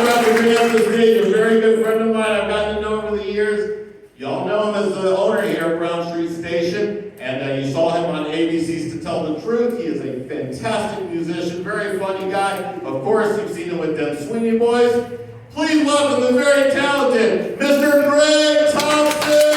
I'm about to bring up the stage a very good friend of mine I've gotten to know over the years. Y'all know him as the owner here at Brown Street Station, and you saw him on ABC's To Tell the Truth. He is a fantastic musician, very funny guy. Of course, you've seen him with them Sweeney Boys. Please welcome the very talented Mr. Greg Thompson!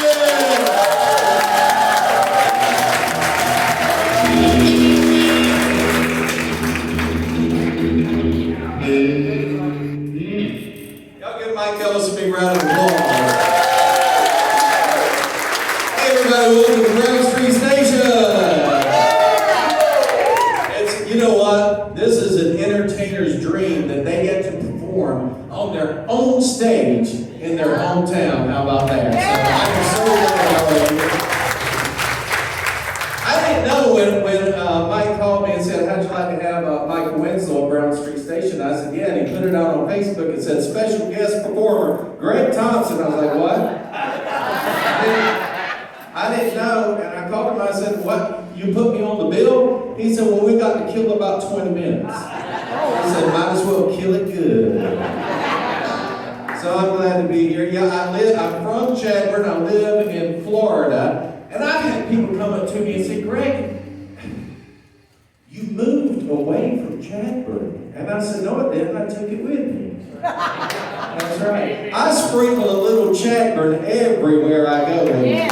Michael, a big round of applause. Hey everybody, welcome to Brown Street Station. You know what? This is an entertainer's dream that they get to perform on their own stage in their hometown. How about that? So I'm so glad. I didn't know when Mike called me and said, how'd you like to have Michael Winslow at Brown Street Station? I said, yeah, and he put it out on Facebook and said, special guest performer, Greg Thompson. I was like, what? I didn't know, and I called him and I said, what, you put me on the bill? He said, well, we got to kill about 20 minutes. He said, might as well kill it good. So I'm glad to be here. Yeah, I'm from Chadbourn, I live in Florida, and I've had people come up to me and say, Greg, you moved away from Chadbourn. And I said, no, I didn't. I took it with me. That's right. I sprinkle a little Chadbourn everywhere I go. And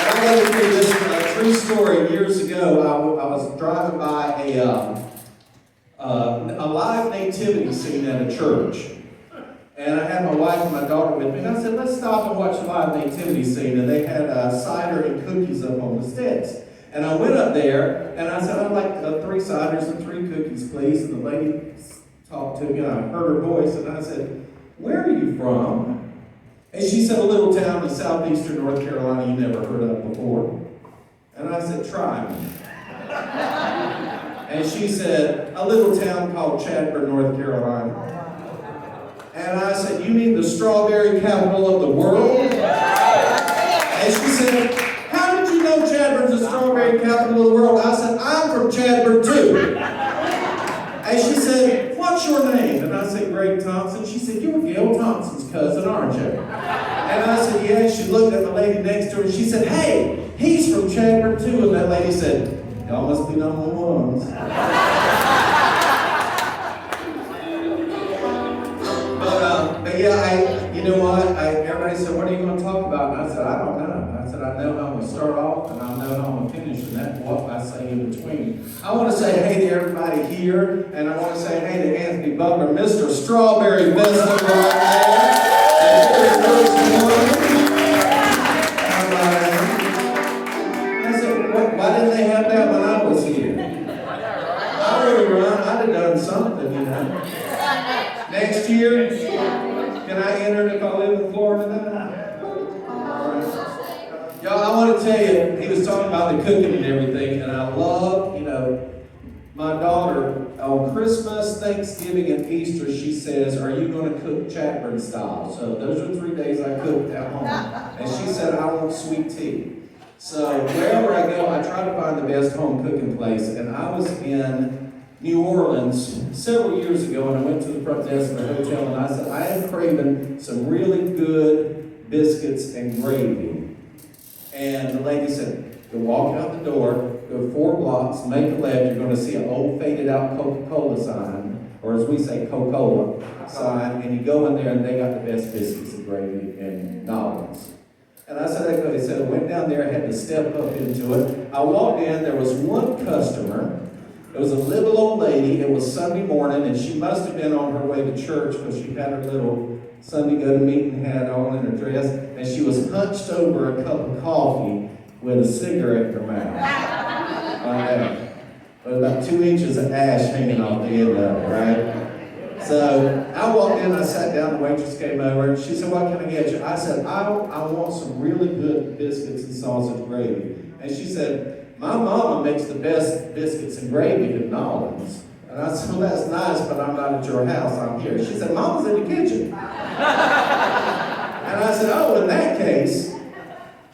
I got to tell you this true story. Years ago, I was driving by a live nativity scene at a church. And I had my wife and my daughter with me. And I said, let's stop and watch a live nativity scene. And they had cider and cookies up on the steps. And I went up there, and I said, I'd like 3 ciders and 3 cookies, please. And the lady talked to me, and I heard her voice, and I said, where are you from? And she said, a little town in southeastern North Carolina you never heard of before. And I said, try me. And she said, a little town called Chadbourn, North Carolina. And I said, you mean the strawberry capital of the world? And she said, Chadbourn's the strawberry capital of the world. I said, I'm from Chadbourn too. And she said, what's your name? And I said, Greg Thompson. She said, you're Gail Thompson's cousin, aren't you? And I said, yeah. She looked at the lady next to her and she said, hey, he's from Chadbourn too. And that lady said, y'all must be number ones. But yeah, you know what? Everybody said, what are you going to talk about? And I said, I don't know. I said, I know how I'm going to start off and I know how I'm going to finish, and that's what I say in between. I want to say hey to everybody here, and I want to say hey to Anthony Butler, Mr. Strawberry Business right there. I said, why didn't they have that when I was here? I would have run, I'd have done something, you know. Next year, can I enter if I live in Florida now? Y'all, I want to tell you, he was talking about the cooking and everything, and I love, my daughter, on Christmas, Thanksgiving, and Easter, she says, are you going to cook Chadbourn style? So those are 3 days I cooked at home. And she said, I want sweet tea. So wherever I go, I try to find the best home cooking place, and I was in New Orleans several years ago, and I went to the front desk of the hotel, and I said, I am craving some really good biscuits and gravy. And the lady said, go walk out the door, go 4 blocks, make a left, you're going to see an old faded out Coca-Cola sign, or as we say, Coca-Cola sign, and you go in there and they got the best biscuits and gravy in Nolans. And I said, okay, so I went down there, I had to step up into it. I walked in, there was one customer. It was a little old lady. It was Sunday morning, and she must have been on her way to church because she had her little Sunday go-to-meeting hat on in her dress, and she was hunched over a cup of coffee with a cigarette in her mouth. Right there. With about 2 inches of ash hanging off the end of it, right? So I walked in, I sat down, the waitress came over, and she said, what can I get you? I said, I want some really good biscuits and sausage gravy. And she said, my mama makes the best biscuits and gravy in Nolans. And I said, well, that's nice, but I'm not at your house, I'm here. She said, Mama's in the kitchen. And I said, oh, in that case,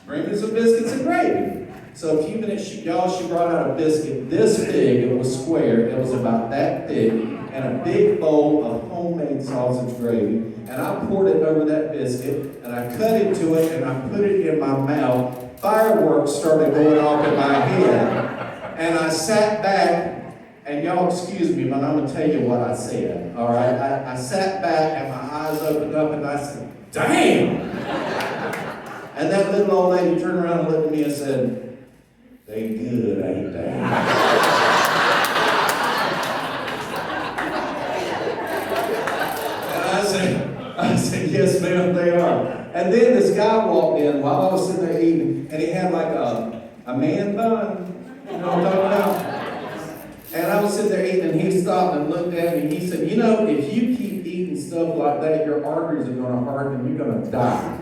bring me some biscuits and gravy. So a few minutes, she brought out a biscuit this big. It was square. It was about that thick. and a big bowl of homemade sausage gravy, and I poured it over that biscuit, and I cut into it, and I put it in my mouth. Fireworks started going off in my head, and I sat back, and y'all excuse me, but I'm going to tell you what I said, all right? I sat back, and my eyes opened up, and I said, damn! And that little old lady turned around and looked at me and said, they good, ain't they? I said, yes, ma'am, they are. And then this guy walked in while I was sitting there eating, and he had like a man bun, you know what I'm talking about? And I was sitting there eating, and he stopped and looked at me, and he said, you know, if you keep eating stuff like that, your arteries are going to harden, and you're going to die.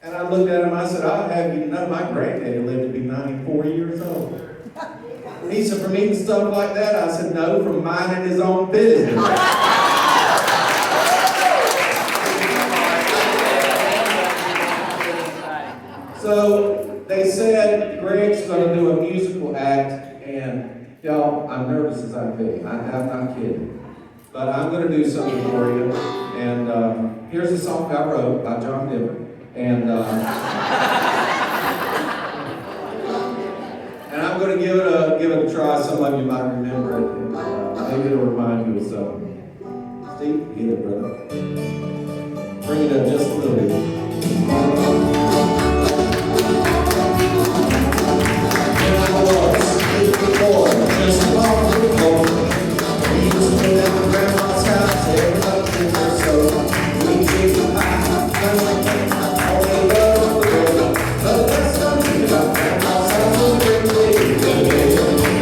And I looked at him, I said, I'll have you to know, my granddaddy lived to be 94 years old. He said, from eating stuff like that? I said, no, from minding his own business. So they said Greg's going to do a musical act, and y'all, I'm nervous as I can be. I'm not kidding. But I'm going to do something for you. And here's a song I wrote by John Denver. And I'm going to give it a try. Some of you might remember it. And, maybe it'll remind you of something. Steve, get it, brother. Bring it up just a little bit. Just along the floor. We used to play down at Grandma's house. Everybody did her so. We take the pie, turn the cake, all the love of the world. But the best time to about Grandma's house was great day.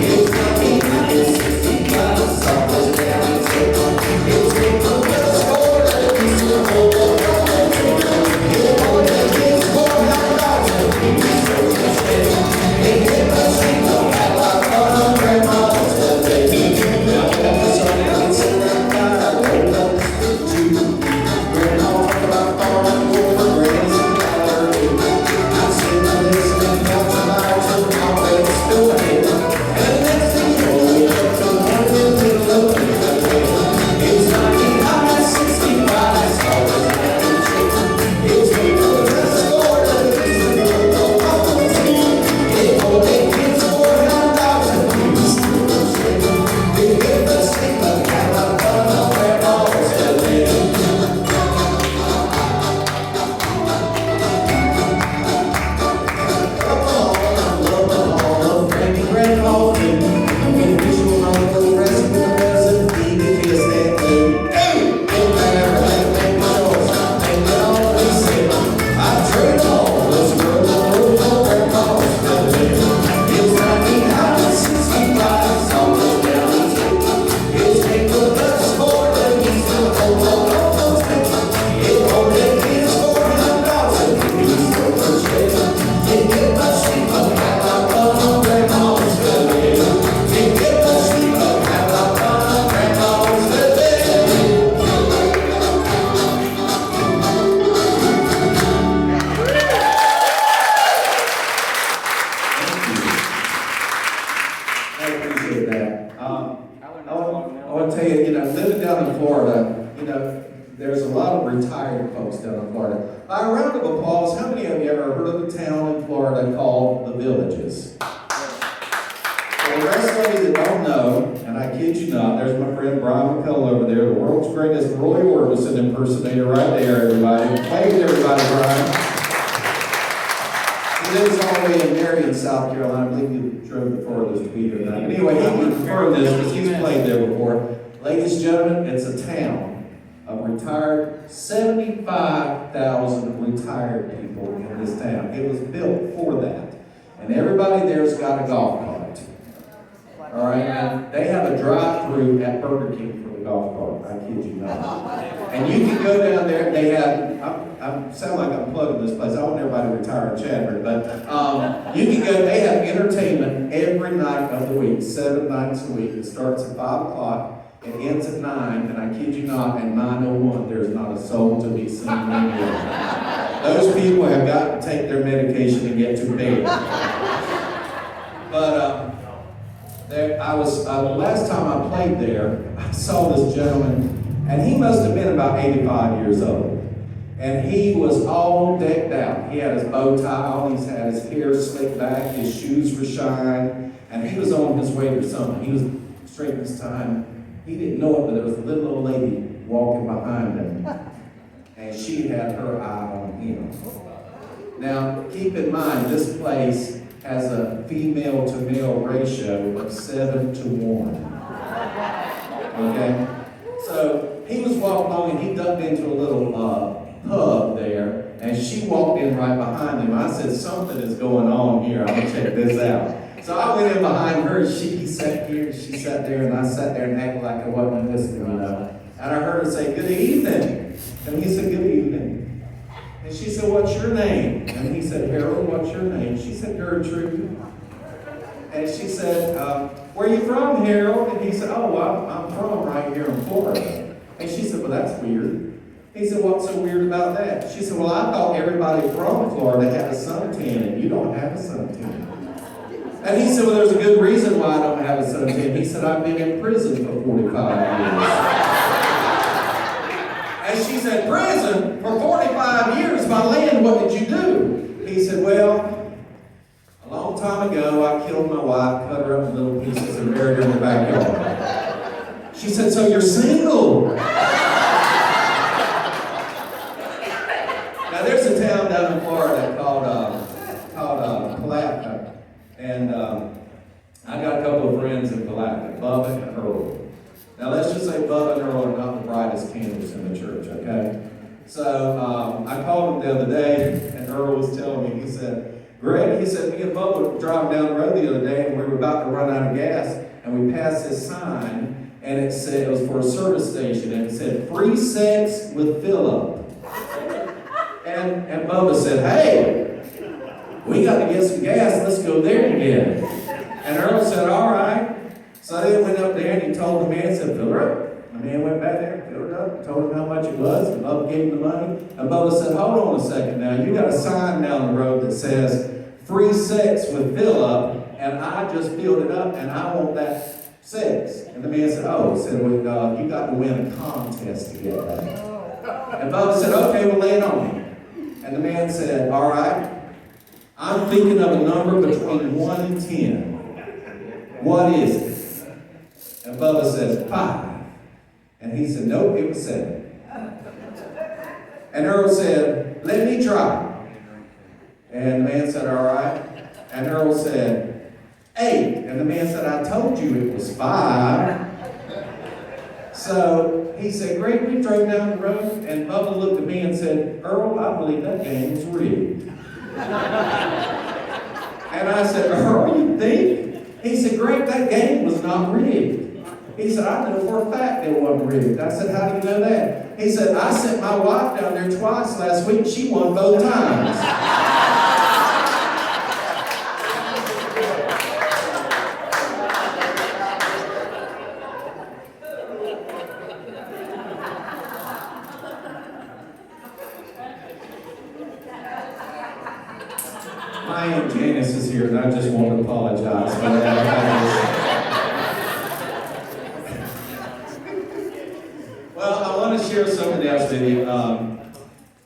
It's not me, it's 65, it's always down the table. It's big for the sport, and it's the whole world. It's more than it's more than dogs, and it's so much better. It gave us a single hat like fun. Grandma's the baby. Now that's something that's in that fire. Don't know what to do. Grandma talk about farming over grains and cattle. I'm sitting there listening, got some eyes on the carpet, still ahead. And the next thing you know, we up to the morning in the middle of the day. It's 99, 65, it's always down the cheek. It's me for the best sport, and it's the good old Uncle T. It all they kids for $9 and we still shake. They give us sleep, but have a fun on Grandma's today. Come on, I love the hall of Granny Grandma King. When visual on the rest of the recipe, we kiss that glue. Hey! It never let make a choice, and they always say, I trade all this world for Grandma's today. It's 99, 65, it's almost down the street. It's made for the sport, and he's still hold on Uncle T. It only is $400, and we still frustrated. It get much sleep, but have a fun on Grandma's today. It get much sleep, but have a fun on Grandma's today. I appreciate that. I want to tell you, living down in Florida, there's a lot of retired folks down in Florida. By a round of applause, how many of you ever heard of a town in Florida called The Villages? For the rest of you that don't know, and I kid you not, there's my friend Brian McCullough over there, the world's greatest Roy Orbison impersonator right there, everybody. Wave to everybody, Brian. He lives all the way in Marion, South Carolina. I believe you drove the farthest to be here tonight. Anyway, he can confirm this because he's played there before. Ladies and gentlemen, it's a town of retired, 75,000 retired people in this town. It was built for that. And everybody there's got a golf cart. All right? And they have a drive-through at Burger King for the golf cart. I kid you not. And you can go down there, and they have, I sound like I'm plugging this place. I want everybody to retire in Chadbourn, but you can go, they have entertainment every night of the week, 7 nights a week. It starts at 5 o'clock, it ends at 9, and I kid you not, at 9:01, there's not a soul to be seen anywhere. Those people have got to take their medication and get to bed. But The last time I played there, I saw this gentleman, and he must have been about 85 years old. And he was all decked out. He had his bow tie on, he had his hair slicked back, his shoes were shined, and he was on his way to something. He was straightening his tie. He didn't know it, but there was a little old lady walking behind him, and she had her eye on him. Now, keep in mind, this place has a female-to-male ratio of 7 to 1. Okay? So, he was walking along, and he ducked into a little pub there, and she walked in right behind him. I said, something is going on here. I'm going to check this out. So I went in behind her. She sat here, she sat there, and I sat there and acted like I wasn't listening, you know. And I heard her say, good evening. And he said, good evening. And she said, what's your name? And he said, Harold, what's your name? She said, Gertrude. And she said, where are you from, Harold? And he said, oh, I'm from right here in Florida. And she said, well, that's weird. He said, what's so weird about that? She said, well, I thought everybody from Florida had a suntan, and you don't have a suntan. And he said, well, there's a good reason why I don't have a suntan. He said, I've been in prison for 45 years. And she said, prison? For 45 years? My land, what did you do? He said, well, a long time ago, I killed my wife, cut her up in little pieces, and buried her in the backyard. She said, so you're single? Now, there's a town down in Florida called Palatka, and I got a couple of friends in Palatka, Bubba and Earl. Now, let's just say Bubba and Earl are not the brightest candles in the church, okay? So, I called him the other day, and Earl was telling me, he said, Greg, he said, me and Bubba were driving down the road the other day, and we were about to run out of gas, and we passed this sign, and it said, it was for a service station, and it said, free sex with Philip. And Bubba said, hey, we got to get some gas. Let's go there and get it. And Earl said, all right. So they went up there and he told the man, said, fill her up. The man went back there, filled her up, told him how much it was, and Bubba gave him the money. And Bubba said, hold on a second now. You got a sign down the road that says, free sex with Philip, and I just filled it up and I want that sex. And the man said, oh, well, you got to win a contest to get that. And Bubba said, okay, well, lay it on me. And the man said, all right, I'm thinking of a number between 1 and 10. What is it? And Bubba says, 5. And he said, nope, it was 7. And Earl said, let me try. And the man said, all right. And Earl said, 8. And the man said, I told you it was 5. So he said, Greg, we drove down the road, and Bubba looked at me and said, Earl, I believe that game was rigged. And I said, Earl, you think? He said, Greg, that game was not rigged. He said, I know for a fact it wasn't rigged. I said, how do you know that? He said, I sent my wife down there twice last week. She won both times. My Aunt Janice is here, and I just want to apologize for that. Well, I want to share something else with you.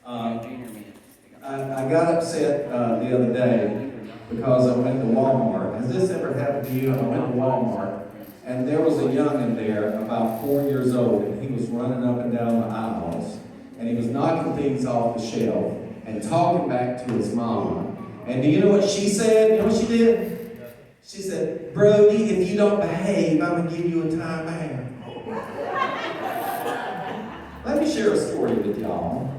I got upset the other day because I went to Walmart. Has this ever happened to you? I went to Walmart, and there was a youngin' there, about 4 years old, and he was running up and down the aisles, and he was knocking things off the shelf and talking back to his mom. And do you know what she said? You know what she did? She said, Brody, if you don't behave, I'm going to give you a time out. Let me share a story with y'all.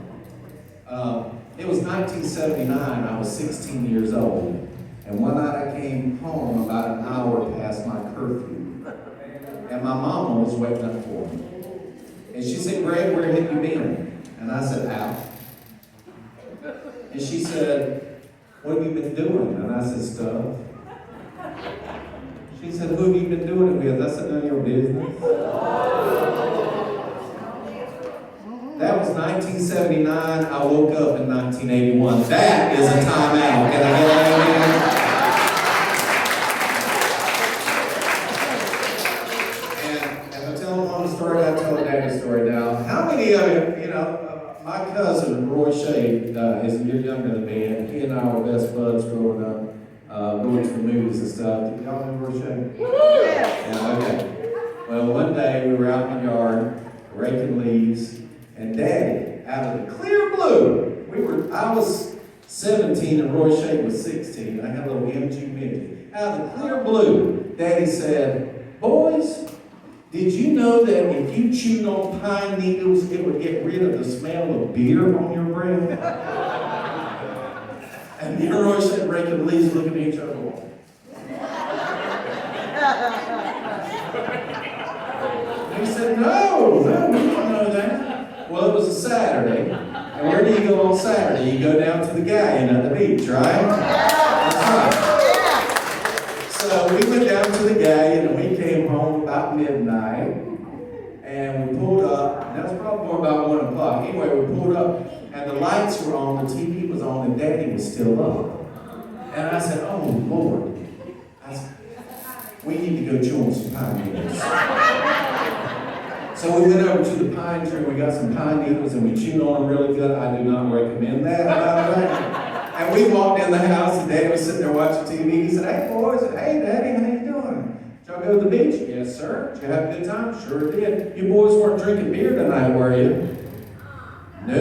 It was 1979. I was 16 years old. And one night I came home about an hour past my curfew. And my mama was waiting up for me. And she said, Greg, where have you been? And I said, out. And she said, what have you been doing? And I said, stuff. She said, who have you been doing it with? I said, none of your business. That was 1979. I woke up in 1981. That is a timeout. Can I get an amen? telling Mom a story, I tell Dad a story now. How many of you, my cousin, Roy Shea, is a year younger than me, and he and I were best buds growing up, going to the movies and stuff. Do y'all know Roy Shea? Yeah, okay. Well, one day we were out in the yard, raking leaves, and Daddy, out of the clear blue, I was 17 and Roy Shea was 16. I had a little MG midget. Out of the clear blue, Daddy said, "Boys, did you know that if you chewed on pine needles, it would get rid of the smell of beer on your breath?" And me and Roy Shea raking leaves, looking at each other. He said, no, we don't know that. Well, it was a Saturday. And where do you go on Saturday? You go down to the Galleon at the beach, right? That's right. So we went down to the Galleon and we came home about midnight. And we pulled up, and that was probably more about 1 o'clock. Anyway, we pulled up and the lights were on, the TV was on, and Daddy was still up. And I said, oh Lord. I said, we need to go chew on some pine needles. So we went over to the pine tree, we got some pine needles, and we chewed on them really good. I do not recommend that, by the way. And we walked in the house, and Daddy was sitting there watching TV. He said, hey boys, hey Daddy, how you doing? Did y'all go to the beach? Yes, sir. Did you have a good time? Sure did. You boys weren't drinking beer tonight, were you? No.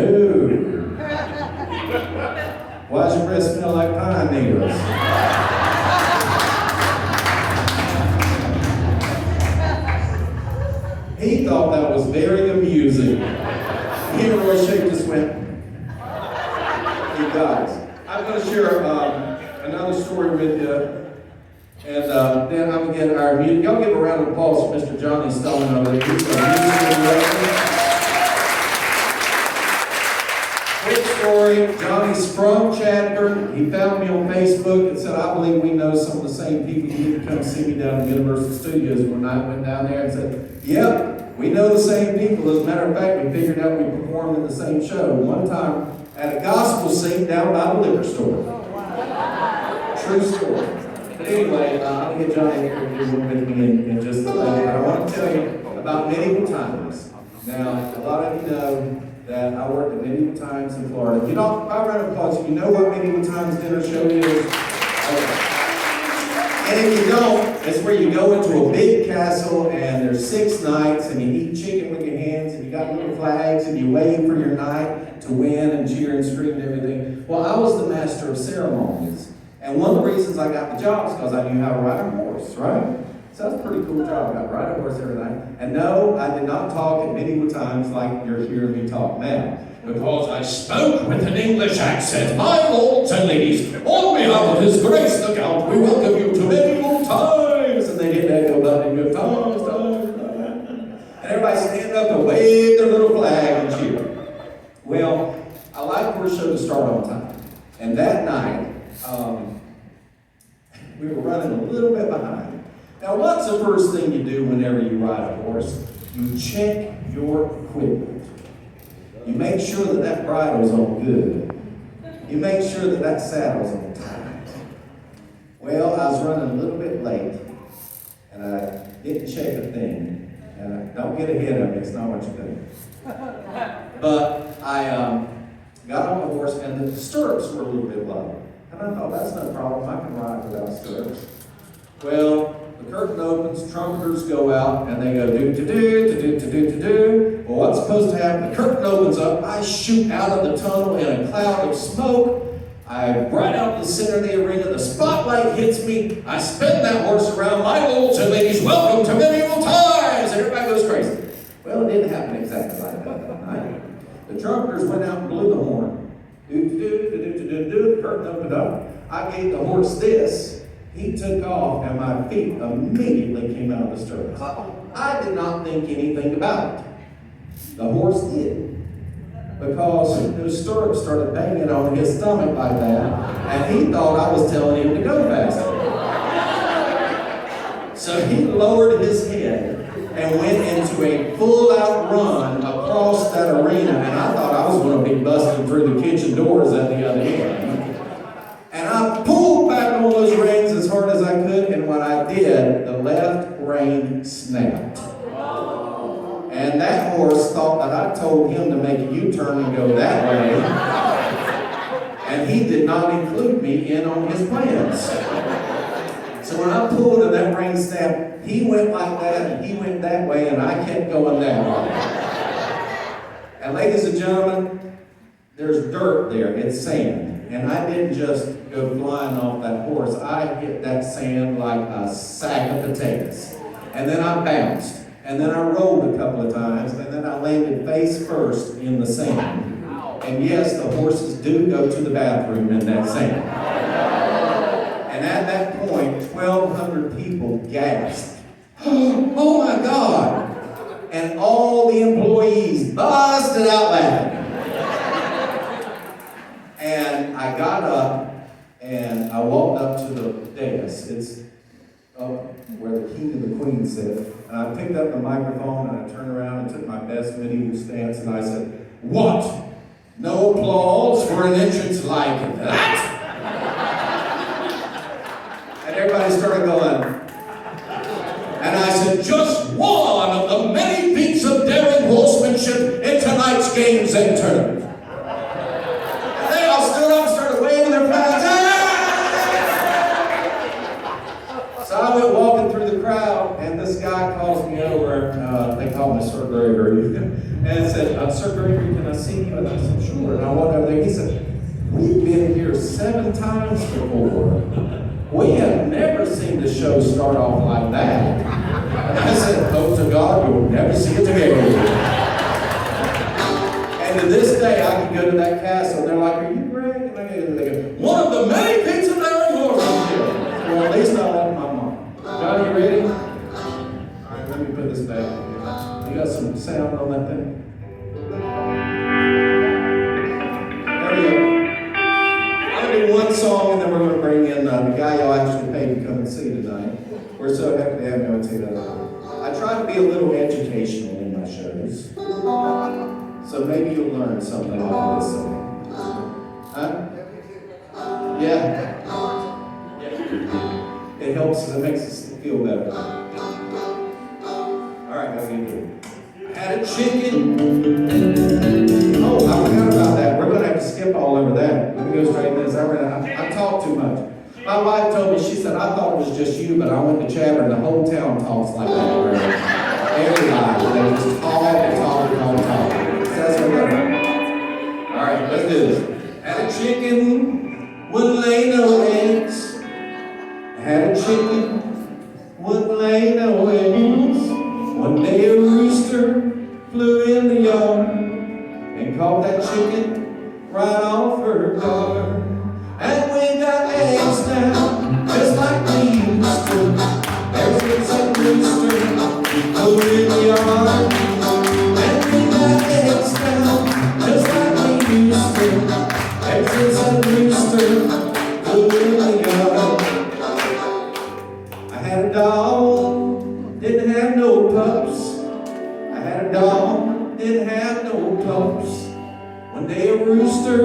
Why's your breath smell like pine needles? He thought that was very amusing. He and Roy Shea just went, you guys. I'm going to share another story with you. And then I'm going to get our music. Y'all give a round of applause for Mr. Johnny Stone over there. He's a music director. Quick story. Johnny's from Chadbourn. He found me on Facebook and said, I believe we know some of the same people. You need to come see me down at Universal Studios. When I went down there and said, yep, we know the same people. As a matter of fact, we figured out we performed in the same show one time at a gospel sing down by the liquor store. True story. But anyway, I'll get Johnny here with me in just a minute. I want to tell you about medieval times. Now, a lot of you know that I worked at Medieval Times in Florida. You know, by round of applause, you know what Medieval Times dinner show is? Okay. And if you don't, it's where you go into a big castle and there's 6 nights and you eat chicken with your hands and you got little flags and you wave for your knight to win and cheer and scream and everything. Well, I was the master of ceremonies. And one of the reasons I got the job is because I knew how to ride a horse, right? So that's a pretty cool job. I got to ride a horse every night. And no, I did not talk at medieval times like you're hearing me talk now. Because I spoke with an English accent. My lords and ladies, on behalf of His Grace the Count, we welcome you to medieval times. And they hit that go button and go, times. And everybody stand up and wave their little flag and cheer. Well, I like for the show to start on time. And that night, we were running a little bit behind. Now, what's the first thing you do whenever you ride a horse? You check your equipment. You make sure that that bridle's on good. You make sure that that saddle's on tight. Well, I was running a little bit late, and I didn't check a thing. And don't get ahead of me, it's not what you do. But I got on the horse, and the stirrups were a little bit low. And I thought, that's no problem, I can ride without stirrups. Well, the curtain opens, trumpeters go out, and they go do-do-do. Well, what's supposed to happen? The curtain opens up, I shoot out of the tunnel in a cloud of smoke. I right out the center of the arena, the spotlight hits me, I spin that horse around, my lords and ladies, welcome to medieval times! And everybody goes crazy. Well, it didn't happen exactly like that night. The trumpeters went out and blew the horn. Do-do-do-do-do-do-do, the curtain opened up. I gave the horse this. He took off, and my feet immediately came out of the stirrups. I did not think anything about it. The horse did. Because those stirrups started banging on his stomach like that, and he thought I was telling him to go faster. So he lowered his head and went into a full-out run across that arena, and I thought I was going to be busting through the kitchen doors at the other end. And I pulled back on those reins as hard as I could, and when I did, the left rein snapped. And that horse thought that I told him to make a U-turn and go that way. And he did not include me in on his plans. So when I pulled in that rein stamp, he went like that and he went that way and I kept going that way. And ladies and gentlemen, there's dirt there, it's sand. And I didn't just go flying off that horse, I hit that sand like a sack of potatoes. And then I bounced. And then I rolled a couple of times, and then I landed face first in the sand. And yes, the horses do go to the bathroom in that sand. And at that point, 1,200 people gasped. Oh my God! And all the employees busted out laughing. And I got up, and I walked up to the dais. It's up where the king and the queen sit. And I picked up the microphone and I turned around and took my best medieval stance and I said, "What? No applause for an entrance like that?" And everybody started going. And I said, "Just one of the many feats of daring horsemanship in tonight's games and tournament." And they all stood up and started waving their flags. So I went walking through the crowd, and this guy calls me over, they call me Sir Gregory, and said, "Sir Gregory, can I see you?" And I said, "Sure." And I walked over there, he said, "We've been here 7 times before. We have never seen the show start off like that." And I said, "Hope to God you'll never see it again." And to this day, I can go to that castle, and they're like, "Are you Greg?" And I go, "One of the many pieces of daring horsemanship." Well, at least I left my mom. John, you ready? All right, let me put this back. You got some sound on that thing? There we go. I'm going to do one song, and then we're going to bring in the guy y'all actually paid to come and see tonight. We're so happy to have him and see that. I try to be a little educational in my shows. So maybe you'll learn something off of this song. Huh? Yeah. It helps, it makes us feel better. All right, how do you do? Had a chicken. Oh, I forgot about that. We're going to have to skip all over that. Let me go straight to this. I talk too much. My wife told me, she said, "I thought it was just you, but I went to Chadbourn, the whole town talks like that. Everybody, they just talk and talk and talk and talk." So that's what we're doing. All right, let's do this. Had a chicken, wouldn't lay no eggs. Had a chicken, wouldn't lay no eggs. One day a rooster flew in the yard and caught that chicken right off her guard. And we got eggs now, just like we used to. Ever since that rooster flew in the yard. And we got eggs now, just like we used to. Ever since that rooster flew in the yard. I had a dog, didn't have no pups. I had a dog, didn't have no pups. One day a rooster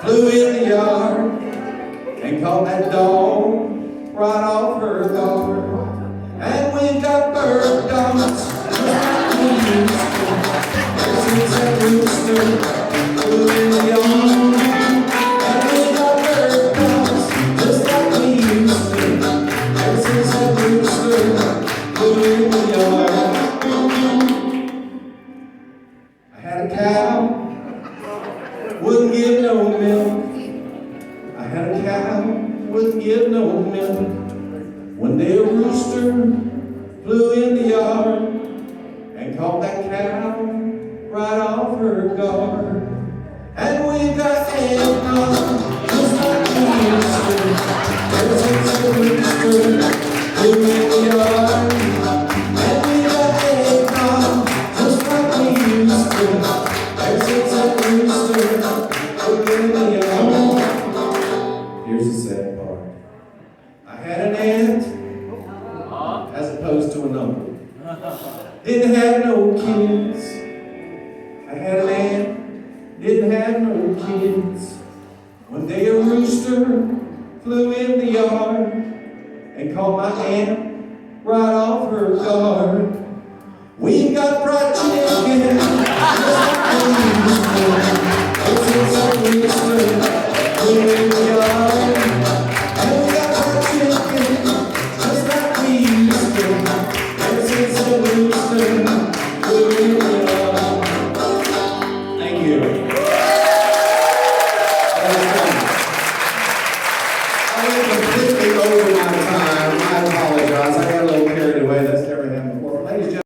flew in the yard and caught that dog right off her guard. And we got bird dogs, just like we used to. Ever since that rooster flew in the yard. And we got bird dogs, just like we used to. Ever since that rooster flew in the yard. I had a cow, wouldn't give no milk. I had a cow, wouldn't give no milk. One day a rooster flew in the yard and caught that cow right off her guard. And we got eggnog, just like we used to. Ever since the rooster flew in the yard. And we got eggnog, just like we used to. Ever since that rooster flew in the yard. Here's the sad part. I had an aunt, as opposed to an uncle. Didn't have no kids. I had an aunt, didn't have no kids. One day a rooster flew in the yard and caught my aunt right off her guard. We've got fried chicken, just like we used to. It's in some restaurant.